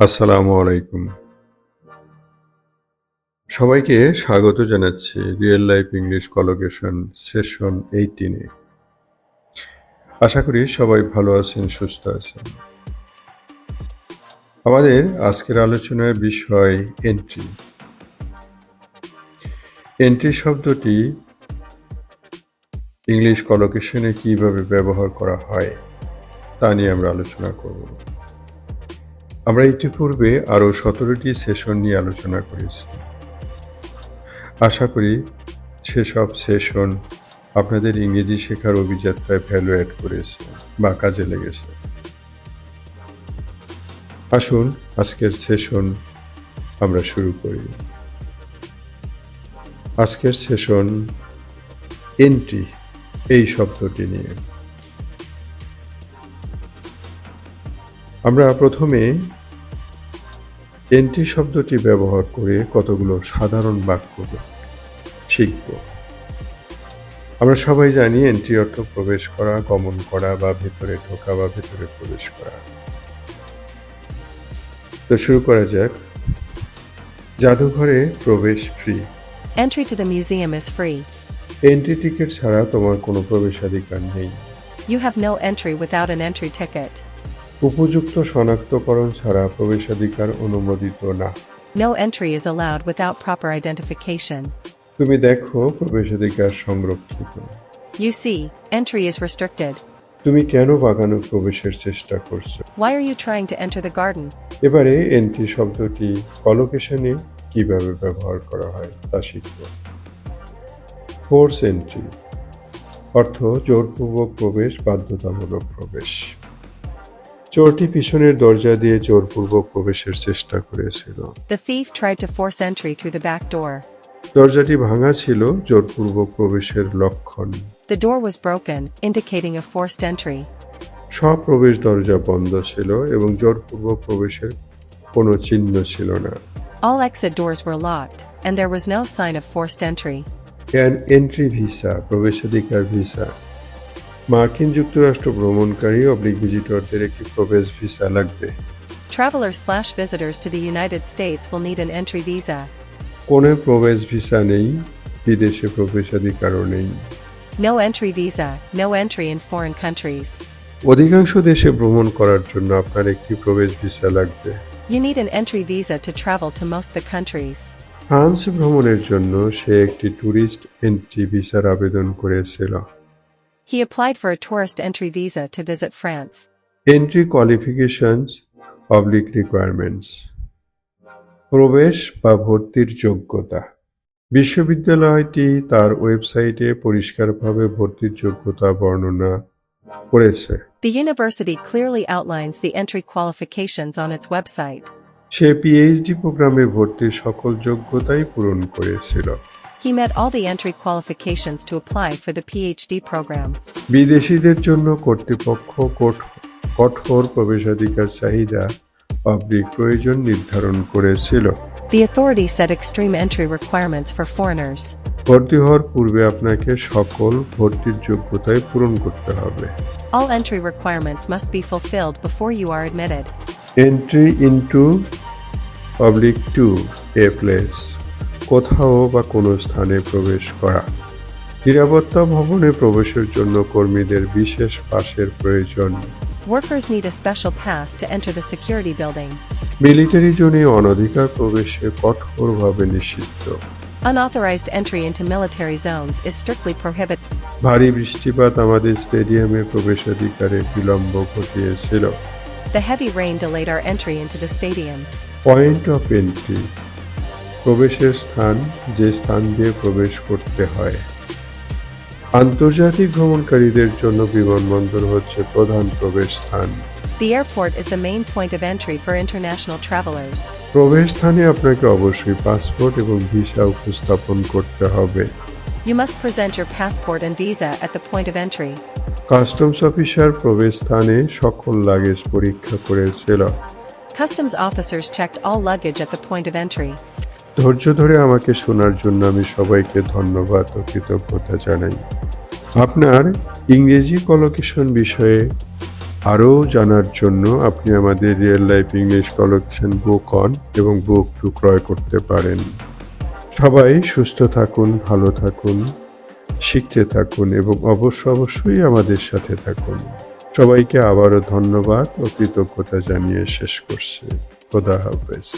আসসালামু আলাইকুম। সবাইকে স্বাগত জানাচ্ছি real life English collocation session 18 এ। আশা করি সবাই ভালো আছেন, সুস্থ আছেন। আমাদের আজকের আলোচনার বিষয় এন্ট্রি। এন্ট্রি শব্দটি ইংলিশ কলোকেশনে কিভাবে ব্যবহার করা হয় তা নিয়ে আমরা আলোচনা করব। আমরা ইতিপূর্বে আরও 17টি সেশন নিয়ে আলোচনা করেছি। আশা করি সেসব সেশন আপনাদের ইংরেজি শেখার অভিযাত্রায় ভ্যালু অ্যাড করেছে বা কাজে লেগেছে। আসুন আজকের সেশন আমরা শুরু করি। আজকের সেশন এন্ট্রি এই শব্দটি নিয়ে। আমরা প্রথমে এন্ট্রি শব্দটি ব্যবহার করে কতগুলো সাধারণ বাক্য শিখব। আমরা সবাই জানি এন্ট্রি অর্থ প্রবেশ করা, গমন করা বা ভেতরে ঢোকা বা ভেতরে প্রবেশ করা। তো শুরু করা যাক। জাদুঘরে প্রবেশ free. Entry to the museum is free. Entry ticket ছাড়া তোমার কোনো প্রবেশাধিকার নেই। You have no entry without an entry ticket. উপযুক্ত শনাক্তকরণ ছাড়া প্রবেশাধিকার অনুমোদিত না। No entry is allowed without proper identification. তুমি দেখো প্রবেশাধিকার সংরক্ষিত। You see, entry is restricted. তুমি কেন বাগানে প্রবেশের চেষ্টা করছো? Why are you trying to enter the garden? এবারে এন্ট্রি শব্দটি কলোকেশনে কিভাবে ব্যবহার করা হয় তা শিখব। ফোর্স এন্ট্রি অর্থ জোরপূর্বক প্রবেশ, বাধ্যতামূলক প্রবেশ। চোরটি পিছনের দরজা দিয়ে জোরপূর্বক প্রবেশের চেষ্টা করেছিল। The thief tried to force entry through the back door. দরজাটি ভাঙা ছিল জোরপূর্বক প্রবেশের লক্ষণ। The door was broken, indicating a forced entry. সব প্রবেশ দরজা বন্ধ ছিল এবং জোরপূর্বক প্রবেশের কোনো চিহ্ন ছিল না। All exit doors were locked, and there was no sign of forced entry. Entry visa, প্রবেশাধিকার ভিসা। মার্কিন যুক্তরাষ্ট্র ভ্রমণকারী ভিজিটরদের একটি প্রবেশ ভিসা লাগবে। Travelers/visitors to the United States will need an entry visa. কোনো প্রবেশ ভিসা নেই, বিদেশে প্রবেশাধিকারও নেই। No entry visa, no entry in foreign countries. অধিকাংশ দেশে ভ্রমণ করার জন্য আপনার একটি প্রবেশ ভিসা লাগবে। You need an entry visa to travel to most the countries. France ভ্রমণের জন্য সে একটি ট্যুরিস্ট এন্ট্রি ভিসার আবেদন করেছিল। He applied for a tourist entry visa to visit France. Entry qualifications requirements, প্রবেশ বা ভর্তির যোগ্যতা। বিশ্ববিদ্যালয়টি তার ওয়েবসাইটে পরিষ্কারভাবে ভর্তির যোগ্যতা বর্ণনা করেছে। The university clearly outlines the entry qualifications on its website. Say PhD প্রোগ্রামে ভর্তির সকল যোগ্যতাই পূরণ করেছিল। He met all the entry qualifications to apply for the PhD program. বিদেশিদের জন্য কর্তৃপক্ষ কঠোর প্রবেশাধিকার চাহিদা প্রয়োজন নির্ধারণ করেছিল। The authority set extreme entry requirements for foreigners. ভর্তি হওয়ার পূর্বে আপনাকে সকল ভর্তির যোগ্যতায় পূরণ করতে হবে। All entry requirements must be fulfilled before you are admitted. Entry into to a place, কোথাও বা কোনো স্থানে প্রবেশ করা। নিরাপত্তা ভবনে প্রবেশের জন্য কর্মীদের বিশেষ পাসের প্রয়োজন। Workers need a special pass to enter the security building. Military জোনে অনধিকার প্রবেশে কঠোরভাবে নিষিদ্ধ। Unauthorized entry into military zones is strictly prohibited. ভারী বৃষ্টিপাত আমাদের স্টেডিয়ামে প্রবেশাধিকারে বিলম্ব ঘটিয়েছিল। The heavy rain delayed our entry into the stadium. Point of entry, প্রবেশের স্থান, যে স্থান দিয়ে প্রবেশ করতে হয়। আন্তর্জাতিক ভ্রমণকারীদের জন্য বিমানবন্দর হচ্ছে প্রধান প্রবেশ স্থান। The airport is the main point of entry for international travelers. প্রবেশ স্থানে আপনাকে অবশ্যই পাসপোর্ট এবং ভিসা উপস্থাপন করতে হবে। You must present your passport and visa at the point of entry. Customs officer প্রবেশ স্থানে সকল লাগেজ পরীক্ষা করেছিল। Customs officers checked all luggage at the point of entry. ধৈর্য ধরে আমাকে শোনার জন্য আমি সবাইকে ধন্যবাদ ও কৃতজ্ঞতা জানাই। আপনার ইংরেজি কলোকেশন বিষয়ে আরও জানার জন্য আপনি আমাদের real life English collocation book on এবং বুক টু ক্রয় করতে পারেন। সবাই সুস্থ থাকুন, ভালো থাকুন, শিখতে থাকুন এবং অবশ্যই আমাদের সাথে থাকুন। সবাইকে আবারও ধন্যবাদ ও কৃতজ্ঞতা জানিয়ে শেষ করছি। খোদা হাফেজ।